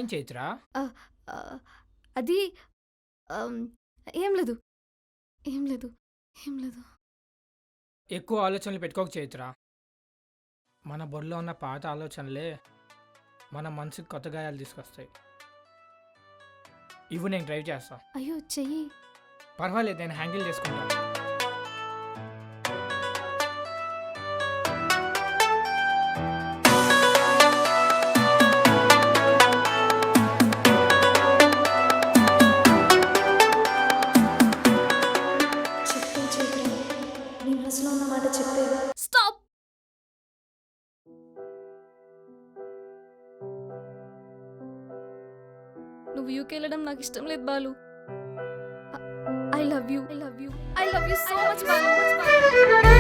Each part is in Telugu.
ఏమైంది చైత్ర? ఆహ్, ఆహ్, అది ఆహ్, ఏం లేదు. ఏం లేదు. ఏం లేదు. ఎక్కువ ఆలోచనలు పెట్టుకోకు చైత్ర. మన బుర్రలో ఉన్న పాత ఆలోచనలే మన మనసుకి కొత్త గాయాలు తీసుకొస్తాయి. ఇవ్వు నేను డ్రైవ్ చేస్తా. అయ్యో! చెయ్యి. పర్వాలేదు నేను హ్యాండిల్ చేసుకుంటా. చెప్పే చైత్ర. నీ మనసులో ఉన్న మాట చెప్పే. స్టాప్! నువ్వు యూకే వెళ్ళడం నాకు ఇష్టం లేదు Balu. I love you. I love you. I love you so much Balu.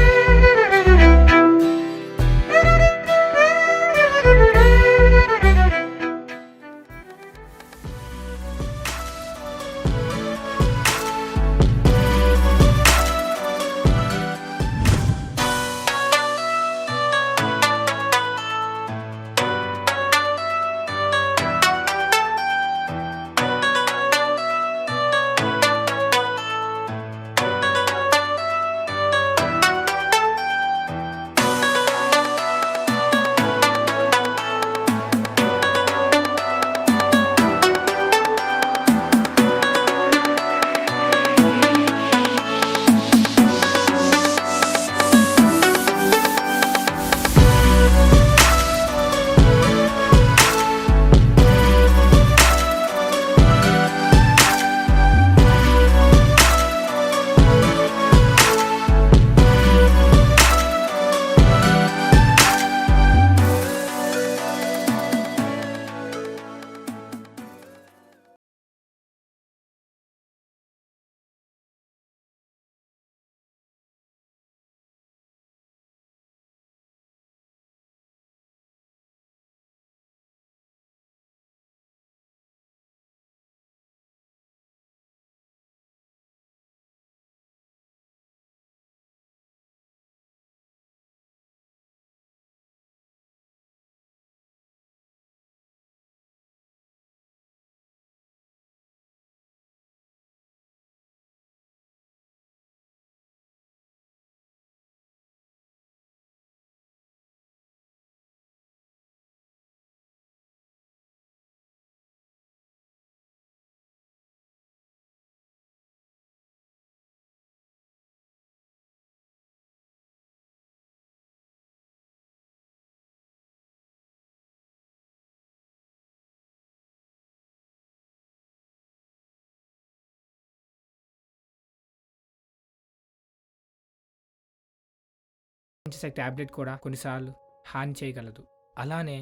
చేసే టాబ్లెట్ కూడా కొన్నిసార్లు హాని చేయగలదు. అలానే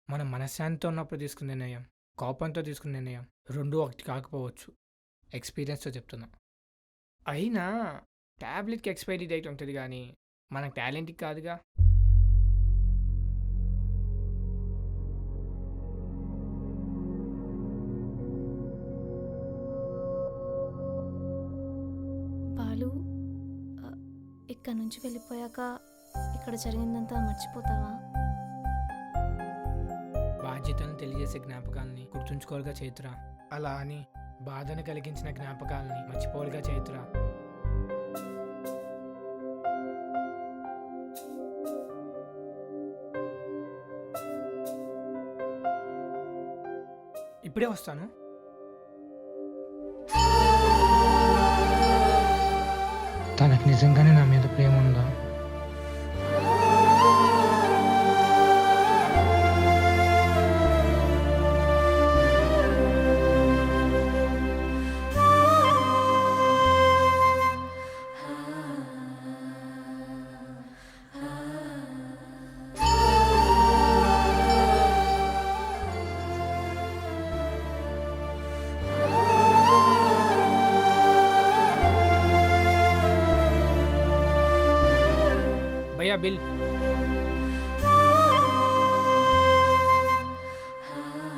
మనం మనశ్శాంతితో ఉన్నప్పుడు తీసుకునే నిర్ణయం, కోపంతో తీసుకునే నిర్ణయం రెండూ ఒకటి కాకపోవచ్చు. ఎక్స్పీరియన్స్‌తో చెప్తున్నా. అయినా టాబ్లెట్‌కి ఎక్స్‌పైరీ డేట్ ఉంటది గానీ, మన టాలెంట్‌కి కాదుగా! బాలు, ఇక్కడ నుంచి వెళ్ళిపోయాక ఇక్కడ జరిగిందంతా మర్చిపోతావా? బాధ్యతలను తెలియజేసే జ్ఞాపకాలని గుర్తుంచుకోవాలిగా చైత్ర. అలా అని బాధను కలిగించిన జ్ఞాపకాలని మర్చిపోవాలిగా చైత్ర. ఇప్పుడే వస్తాను. తనకు నిజంగానే నా మీద ప్రేమ ఉందా? भैया बिल।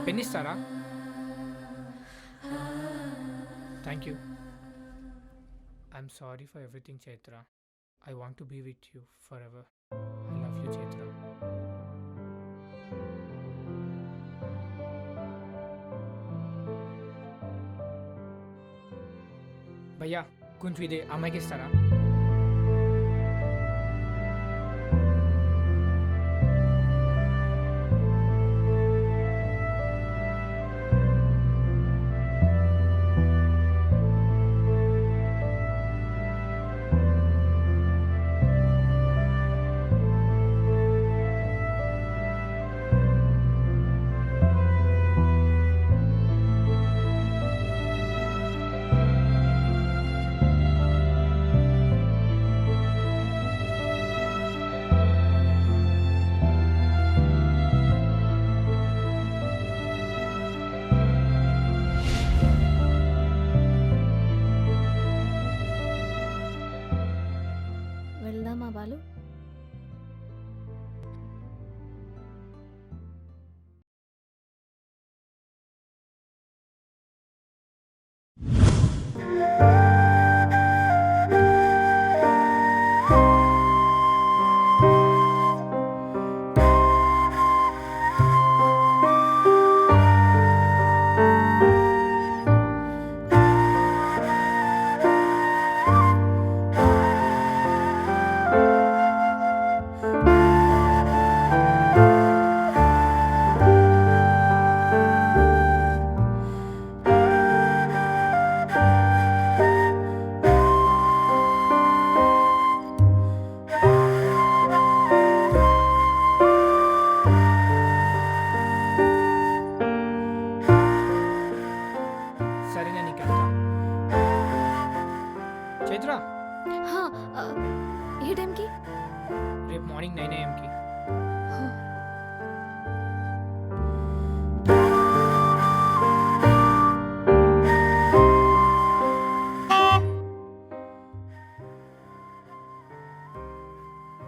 पेन इस्तारा? Thank you. I'm sorry for everything, Chaitra. I want to be with you forever. I love you, Chaitra. భయ్యా కొంచెం ఇది అమ్మాయికి ఇస్తారా? వెళ్దామా బాలు? సరే నేను నీకు వెళ్తా. చైత్ర హా, ఆ, ఏ టైంకి? రేపు మార్నింగ్ 9 AM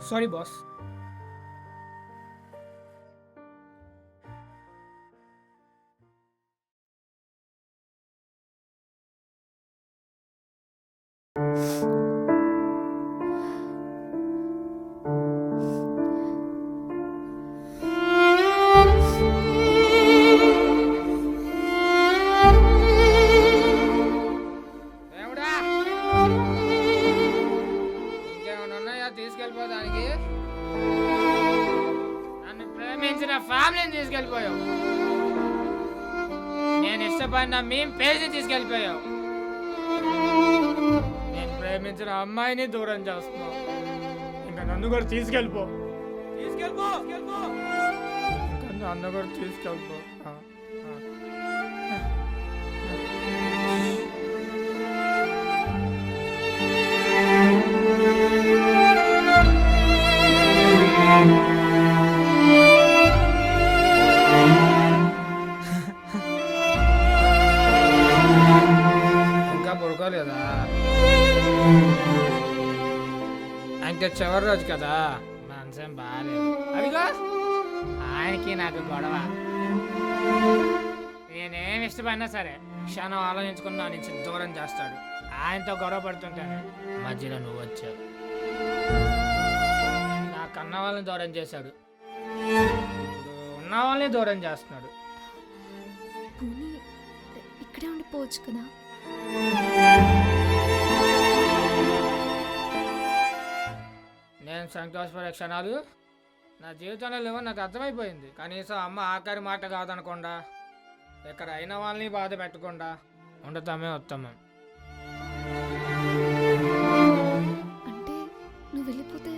సారీ బాస్. దేవుడా, ఇంకేమైనా ఉన్నాయా తీసుకెళ్ళిపోదానికి? నన్ను ప్రేమించిన ఫ్యామిలీని తీసుకెళ్ళిపోయావు. నేను ఇష్టపడిన మేము పేరుని తీసుకెళ్ళిపోయావు. నేను ప్రేమించిన అమ్మాయిని దూరం చేస్తున్నావు. ఇంకా నన్ను కూడా తీసుకెళ్ళిపో. తీసుకెళ్ళిపో. ఇంకా నన్ను కూడా తీసుకెళ్ళిపో. ఇంకా పడుకోలేదా? అంటే చివరి రోజు కదా, మనసేం బాగాలేదు. అదిగో ఆయనకి నాకు గొడవ. నేనేం ఇష్టపడినా సరే క్షణం ఆలోచించుకుని నా నుంచి దూరం చేస్తాడు. ఆయనతో గొడవ పడుతుంటాను, మధ్యలో నువ్వు వచ్చావు. నా కన్న వాళ్ళని దూరం చేశాడు, ఇప్పుడు ఉన్న వాళ్ళని దూరం చేస్తున్నాడు. పోనీ ఇక్కడే ఉండిపోవచ్చు కదా. నేను సంతోషపడే క్షణాలు నా జీవితంలో లేవో నాకు అర్థమైపోయింది. కనీసం అమ్మ ఆఖరి మాట కాదనకుండా, ఇక్కడ అయిన వాళ్ళని బాధ పెట్టకుండా ఉండటమే ఉత్తమం. అంటే నువ్వు వెళ్ళిపోతే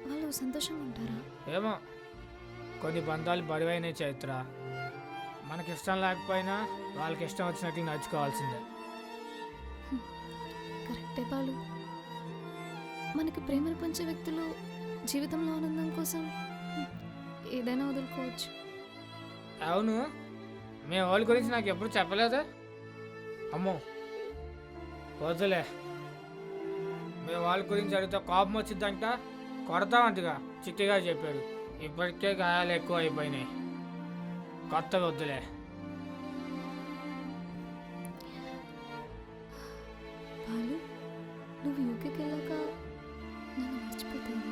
వాళ్ళు సంతోషంగా ఉంటారా? ఏమో, కొన్ని బంధాలు బరువైనవి చైత్ర. మనకి ఇష్టం లేకపోయినా వాళ్ళకి ఇష్టం వచ్చినట్లు నడుచుకోవాల్సిందే. కరెక్టే బాలు. మనకి ప్రేమను పంచే వ్యక్తులు జీవితంలో ఆనందం కోసం ఏదైనా వదులుకోవచ్చు. అవును, మీ వాళ్ళ గురించి నాకు ఎప్పుడు చెప్పలేదు. అమ్మో వద్దులే, మీ వాళ్ళ గురించి అడిగితే కోపం వచ్చిందంట, కొడతామంటగా చిట్టిగా చెప్పాడు. ఇప్పటికే గాయాలు ఎక్కువ అయిపోయినాయి, కొత్తగా వద్దులే. బాలు, నువ్వు యూకేకి వెళ్ళాక నన్ను మర్చిపోతాను.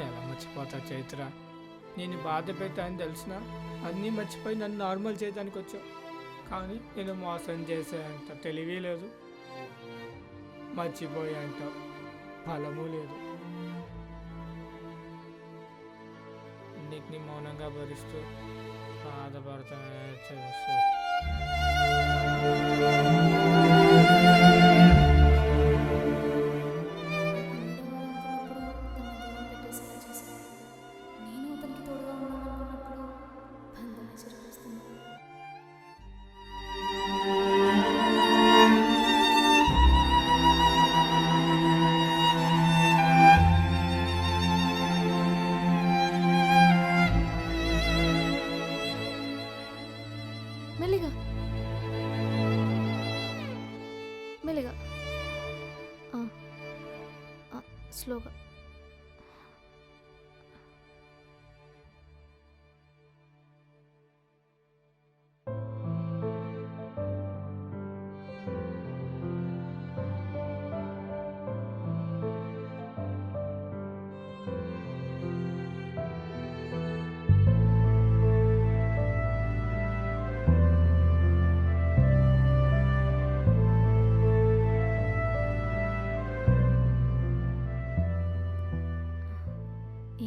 ఎలా మర్చిపోతా చైత్ర? నేను బాధ పెట్టానని తెలిసిన అన్నీ మర్చిపోయి నన్ను నార్మల్ చేయడానికి వచ్చావు. కానీ నేను మోసం చేసేంత తెలివి లేదు, మర్చిపోయేంత ఫలము లేదు. అన్నిటినీ మౌనంగా భరిస్తూ బాధపడుతూనే చేస్తూ నేను అతనికి తోడుగా ఉన్నాననుకున్నప్పుడు బంధమే చెరిపేస్తుంది. మెల్లిగా మెల్లిగా ఆ, ఆ, స్లోగా.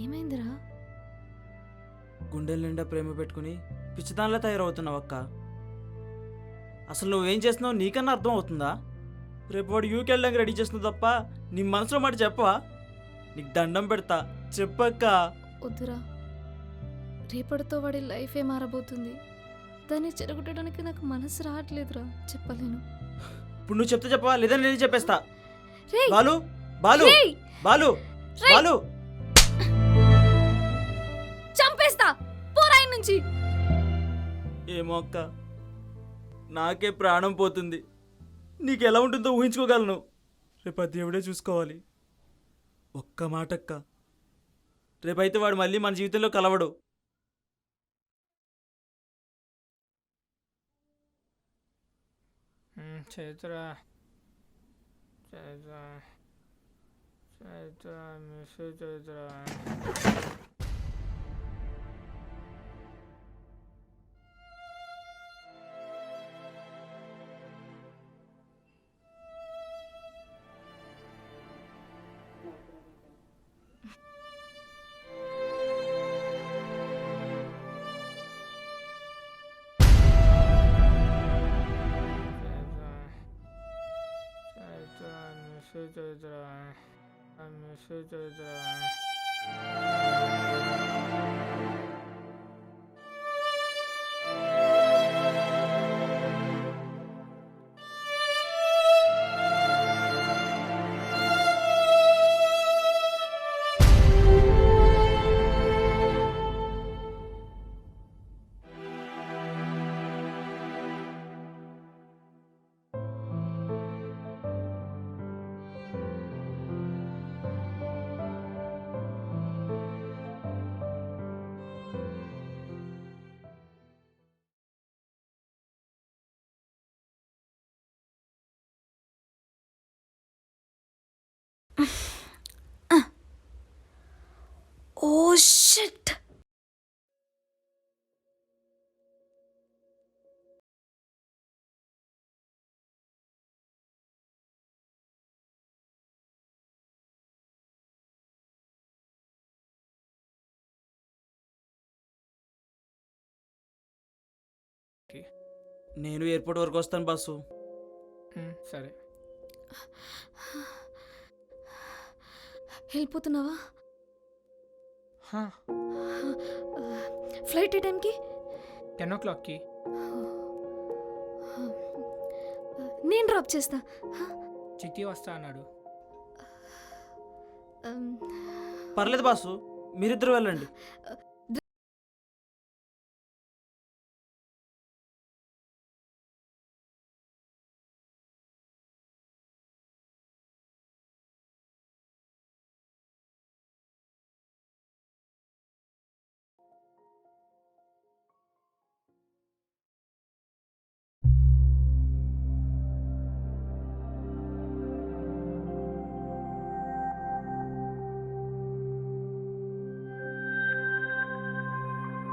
ఏమైందిరా? గుండెల నిండా ప్రేమ పెట్టుకుని పిచ్చిదానిలా తయారవుతున్నావు అక్క. అసలు నువ్వేం చేస్తున్నావు నీకన్నా అర్థం అవుతుందా? రేపు వాడు యూకి వెళ్ళడానికి రెడీ చేస్తున్నావు తప్ప నీ మనసులో మాట చెప్పవా? నీకు దండం పెడతా, చెప్పక్క. వద్దురా, రేపటితో వాడి లైఫే మారబోతుంది. దాన్ని చెరగొట్టడానికి నాకు మనసు రావట్లేదురా, చెప్పలేను. ఇప్పుడు నువ్వు చెప్తే చెప్పవా, లేదా నేను చెప్పేస్తా. రేయ్! బాలు బాలు రేయ్! బాలు రేయ్! బాలు చంపేస్తా, పోరాయి నుంచి. ఏమో అక్క, నాకే ప్రాణం పోతుంది. నీకు ఎలా ఉంటుందో ఊహించుకోగలను. రేపు ఆ దేవుడే చూసుకోవాలి. ఒక్క మాట అక్క, రేపైతే వాడు మళ్ళీ మన జీవితంలో కలవడు. Chaitra Chaitra Chaitra miss Chaitra. Oh shit. నేను ఎయిర్పోర్ట్ వరకు వస్తాను బస్సు. సరే. వెళ్ళిపోతున్నావా? హా, ఫ్లైట్ ఏ టైంకి? 10 o'clockకి. నేను డ్రాప్ చేస్తా. చిట్టి వస్తా అన్నాడు. పర్లేదు బాసు, మీరిద్దరు వెళ్ళండి.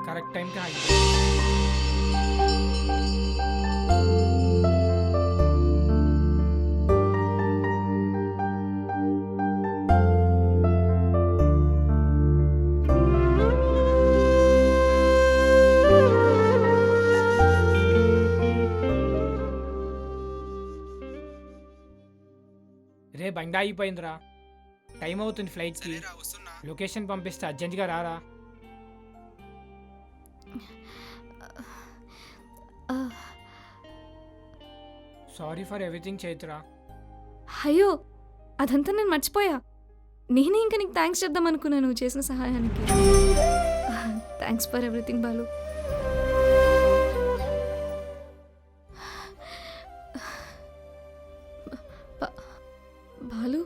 కరెక్ట్ టైంకి ఆగి. రే బండి ఆగిపోయిందిరా, టైం అవుతుంది ఫ్లైట్కి. లొకేషన్ పంపిస్తే అర్జెంట్గా రారా. Sorry for everything Chaitra. అయ్యో అదంతా నేను మర్చిపోయా. నేనే ఇంకా నీకు థ్యాంక్స్ చెప్దాం అనుకున్నాను నువ్వు చేసిన సహాయానికి. Thanks for everything Balu. Balu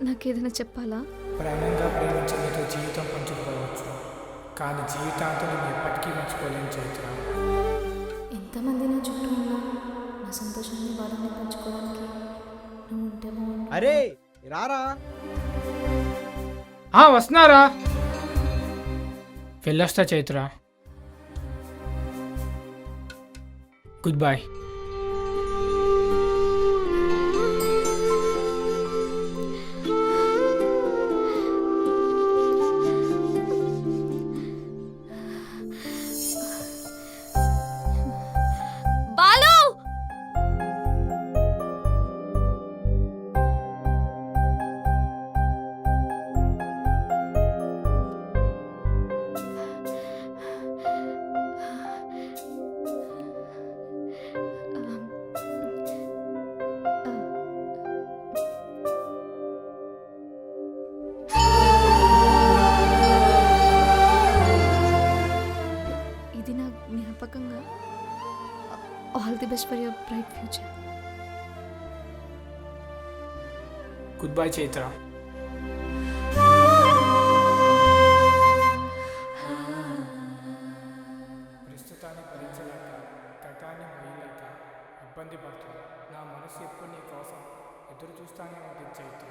నాకేదైనా చెప్పాలా? ప్రేమంగా ప్రేమించే మీతో జీవితం పంచుకోవచ్చు, కానీ జీవితాంతం నేను ఎప్పటికీ మర్చిపోలేను చైత్ర. ఎంతమంది నా చుట్టూ ఉన్నా నా సంతోషాన్ని బాధని పంచుకోవడానికి నువ్వు ఉంటే బాగుంటుంది. అరే రారా, వస్తున్నారా, వెళ్ళొస్తా చైత్ర. Good bye. బాలు ఇది నా జ్ఞాపకంగా. All the best for your bright future. Good boy Chaitra. ప్రస్తుతాన్ని భరించలేక, గతాన్ని మోయలేక ఇబ్బంది పడుతుంది. నా మనసు ఎప్పుడు నీ కోసం ఎదురు చూస్తానే ఉంటుంది చైత్ర.